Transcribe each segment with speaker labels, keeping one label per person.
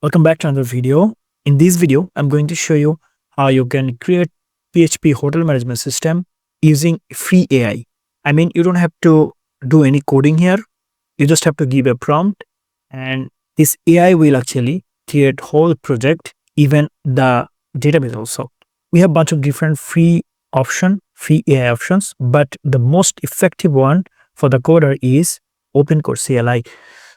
Speaker 1: Welcome back to another video. In this video, I'm going to show you how you can create PHP Hotel Management System using free AI. You don't have to do any coding here. You just have to give a prompt and this AI will actually create whole project, even the database also. We have a bunch of different free AI options, but the most effective one for the coder is OpenCode CLI.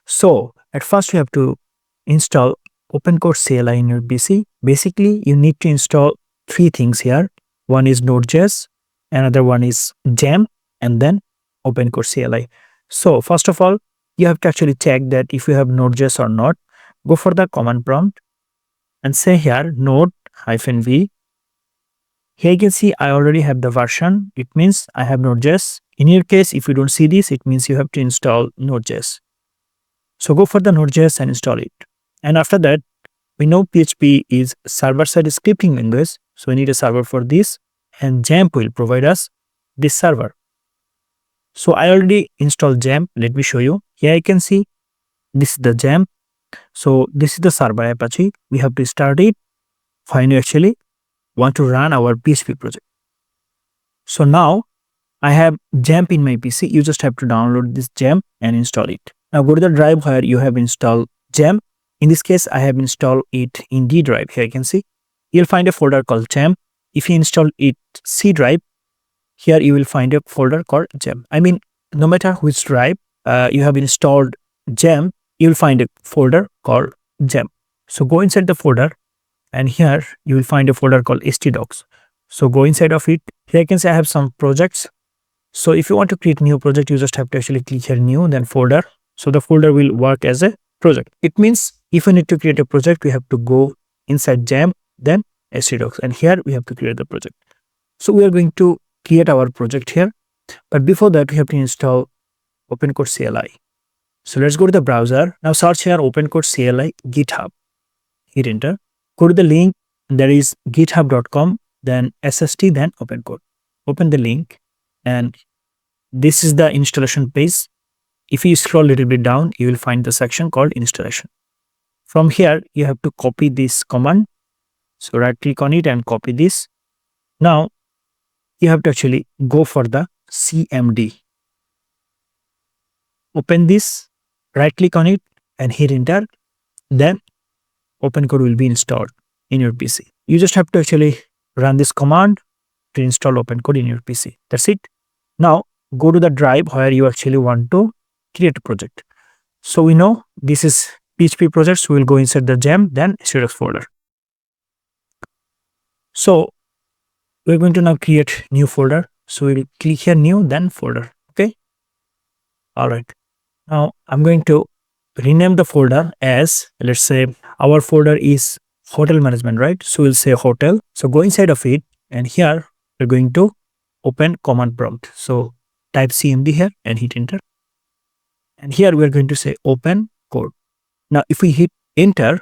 Speaker 1: So at first you have to install OpenCode CLI in your PC. Basically, you need to install three things here. One is Node.js, another one is Gem, and then OpenCode CLI. So first of all, you have to actually check that if you have Node.js or not. Go for the command prompt and say here node-v. Here you can see I already have the version. It means I have Node.js. In your case, if you don't see this, it means you have to install Node.js. So go for the Node.js and install it. And after that, we know PHP is server-side scripting language. So we need a server for this, and Jamp will provide us this server. So I already installed Jamp. Let me show you. Here you can see this is the Jamp. So this is the server Apache. We have to start it when you actually want to run our PHP project. So now I have Jamp in my PC. You just have to download this Jamp and install it. Now go to the drive where you have installed Jamp. In this case, I have installed it in D drive. Here you can see. You'll find a folder called Jamp. If you install it C drive, here you will find a folder called Jamp. No matter which drive you have installed Jamp, you'll find a folder called Jamp. So go inside the folder, and here you will find a folder called htdocs. So go inside of it. Here you can see I have some projects. So if you want to create new project, you just have to actually click here new, then folder. So the folder will work as a project. It means if we need to create a project, we have to go inside Jamp, then htdocs, and here we have to create the project. So we are going to create our project here, but before that we have to install OpenCode CLI. So let's go to the browser. Now search here OpenCode CLI GitHub. Hit enter. Go to the link. There is github.com, then SST, then OpenCode. Open the link, and this is the installation page. If you scroll a little bit down, you will find the section called installation. From here, you have to copy this command. So right click on it and copy this. Now you have to actually go for the CMD. Open this, right click on it and hit enter. Then OpenCode will be installed in your PC. You just have to actually run this command to install OpenCode in your PC. That's it. Now go to the drive where you actually want to create a project. So we know this is PHP projects. We will go inside the Jamp, then htdocs folder. So we're going to now create new folder. So we'll click here new, then folder. Okay. All right. Now I'm going to rename the folder as, let's say our folder is hotel management, right? So we'll say hotel. So go inside of it, and here we're going to open command prompt. So type CMD here and hit enter. And here we're going to say open code. Now if we hit enter,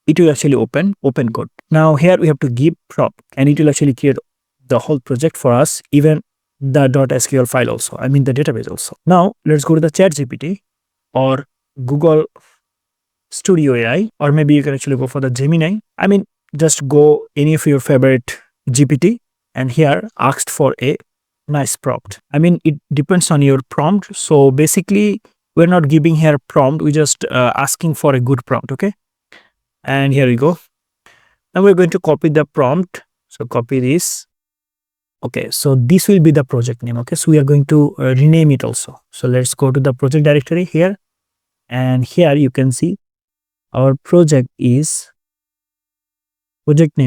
Speaker 1: it will actually open OpenCode. Now here we have to give prompt, and it will actually create the whole project for us, even the .sql file also, the database also. Now let's go to the ChatGPT or Google Studio AI, or maybe you can actually go for the Gemini. Just go any of your favorite GPT, and here asked for a nice prompt. It depends on your prompt. So basically we're not giving here prompt, we just asking for a good prompt. Okay, and here we go. Now we're going to copy the prompt. So copy this. Okay, so this will be the project name. Okay, so we are going to rename it also. So let's go to the project directory here, and here you can see our project name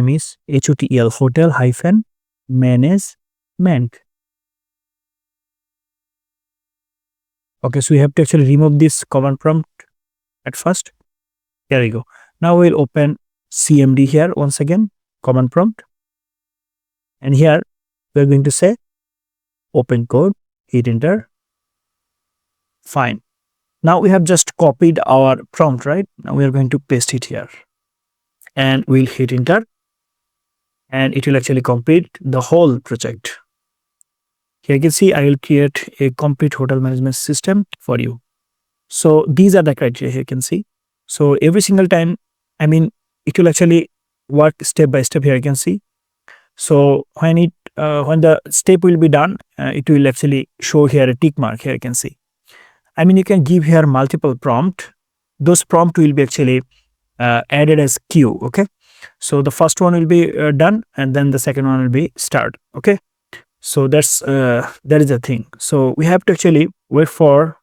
Speaker 1: is HOTL Hotel-Management. Okay, so we have to actually remove this command prompt at first. Here we go. Now we'll open CMD here once again, command prompt, and here we're going to say OpenCode, hit enter. Fine. Now we have just copied our prompt, right? Now we are going to paste it here, and we'll hit enter, and it will actually complete the whole project. Here you can see I will create a complete hotel management system for you. So these are the criteria here you can see. So every single time, I mean, it will actually work step by step. Here you can see. So when the step will be done, it will actually show here a tick mark. Here you can see. I mean, you can give here multiple prompt. Those prompt will be actually added as queue. Okay, so the first one will be done, and then the second one will be start. Okay, so that is the thing. So we have to actually wait for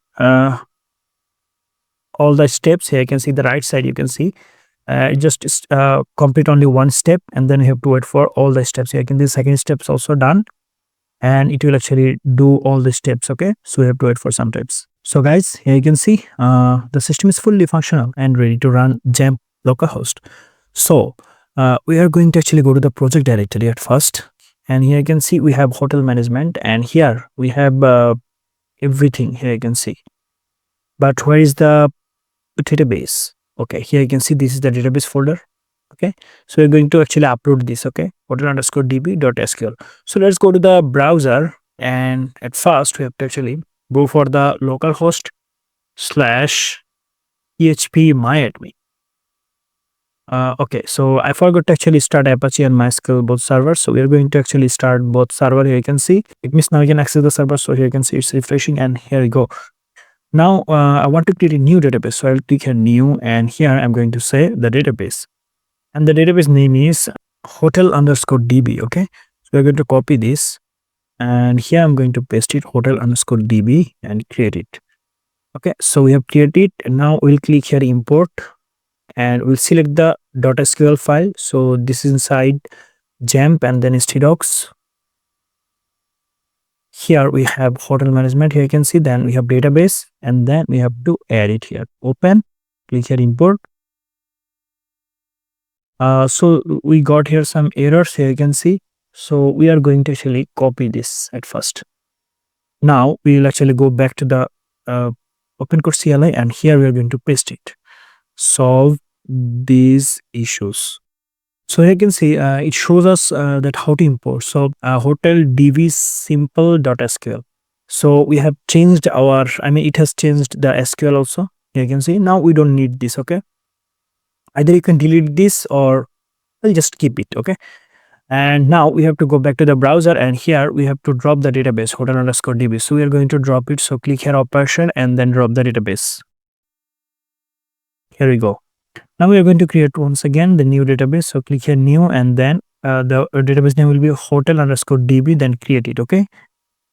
Speaker 1: all the steps. Here you can see the right side. You can see just complete only one step, and then you have to wait for all the steps. Here you can see the second steps also done, and it will actually do all the steps. Okay, so we have to wait for some times. So guys, here you can see the system is fully functional and ready to run XAMPP localhost. So we are going to actually go to the project directory at first, and here you can see we have hotel management, and here we have everything. Here you can see, but where is the database? Okay, here you can see this is the database folder. Okay, so we're going to actually upload this. Okay, hotel underscore db.sql. So let's go to the browser, and at first we have to actually go for the localhost slash php myadmin. Okay, so I forgot to actually start Apache and MySQL both servers. So we are going to actually start both server. Here you can see it means now you can access the server. So here you can see it's refreshing, and here we go. Now I want to create a new database. So I'll click here new, and here I'm going to say the database, and the database name is hotel underscore db. Okay, so we're going to copy this, and here I'm going to paste it hotel underscore db and create it. Okay, so we have created it, and now we'll click here import, and we'll select the .sql file. So this is inside XAMPP and then htdocs. Here we have hotel management. Here you can see, then we have database, and then we have to add it here. Open, click here import. So we got here some errors. Here you can see. So we are going to actually copy this at first. Now we will actually go back to the OpenCode CLI, and here we are going to paste it. Solve these issues. So here you can see it shows us that how to import. So hotel db simple.sql. So we have changed our, I mean, it has changed the SQL also. Here you can see now we don't need this. Okay, either you can delete this or I'll just keep it. Okay, and now we have to go back to the browser, and here we have to drop the database hotel underscore db. So we are going to drop it. So click here operation and then drop the database. Here we go. Now we are going to create once again the new database. So click here new, and then the database name will be hotel underscore db, then create it. Okay,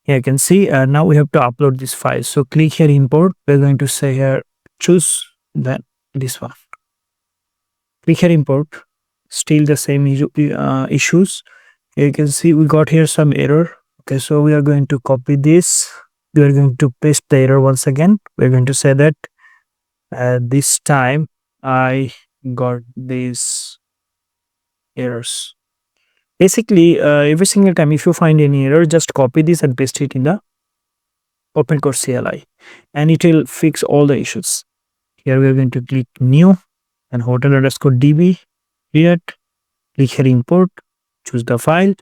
Speaker 1: here you can see now we have to upload this file. So click here import. We're going to say here choose then this one. Click here import. Still the same issues. Here you can see we got here some error. Okay, so we are going to copy this. We are going to paste the error once again. We're going to say that this time I got these errors. Basically, every single time if you find any error, just copy this and paste it in the OpenCode CLI, and it will fix all the issues. Here we are going to click new and hotel underscore db, create, click here import, choose the file.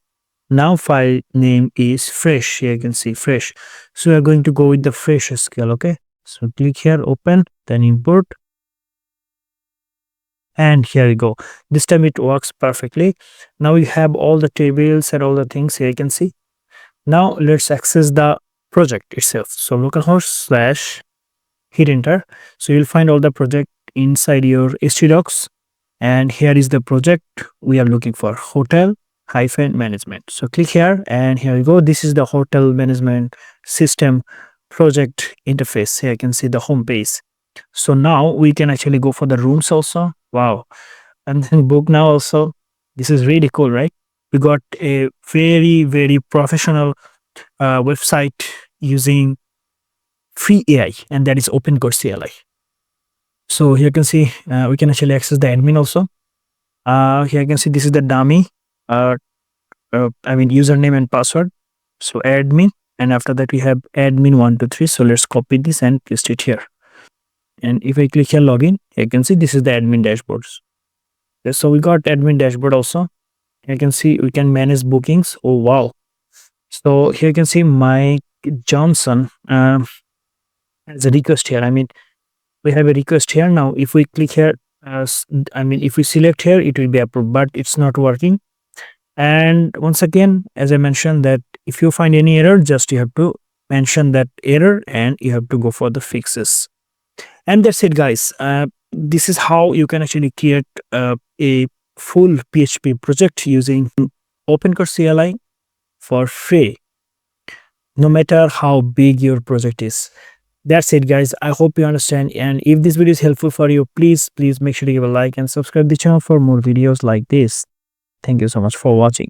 Speaker 1: Now file name is fresh. Here you can see fresh. So we are going to go with the fresh SQL. Okay, so click here open, then import. And here we go. This time it works perfectly. Now we have all the tables and all the things. Here you can see. Now let's access the project itself. So localhost slash hit enter. So you'll find all the project inside your htdocs, and here is the project we are looking for, hotel management. So click here, and here we go. This is the hotel management system project interface. Here you can see the home page. So now we can actually go for the rooms also. Wow, and then book now also. This is really cool, right? We got a very professional website using free AI, and that is OpenCode CLI. So here you can see we can actually access the admin also. Here you can see this is the dummy I mean username and password. So admin, and after that we have admin 123. So let's copy this and paste it here. And if I click here login, you can see this is the admin dashboards. Okay, so we got admin dashboard also. You can see we can manage bookings. Oh wow. So here you can see Mike Johnson as a request here. I mean we have a request here. Now if we click here, if we select here, it will be approved, but it's not working. And once again, as I mentioned, that if you find any error, just you have to mention that error and you have to go for the fixes. And that's it, guys. This is how you can actually create a full PHP project using OpenCode CLI for free, no matter how big your project is. That's it, guys. I hope you understand. And if this video is helpful for you, please make sure to give a like and subscribe the channel for more videos like this. Thank you so much for watching.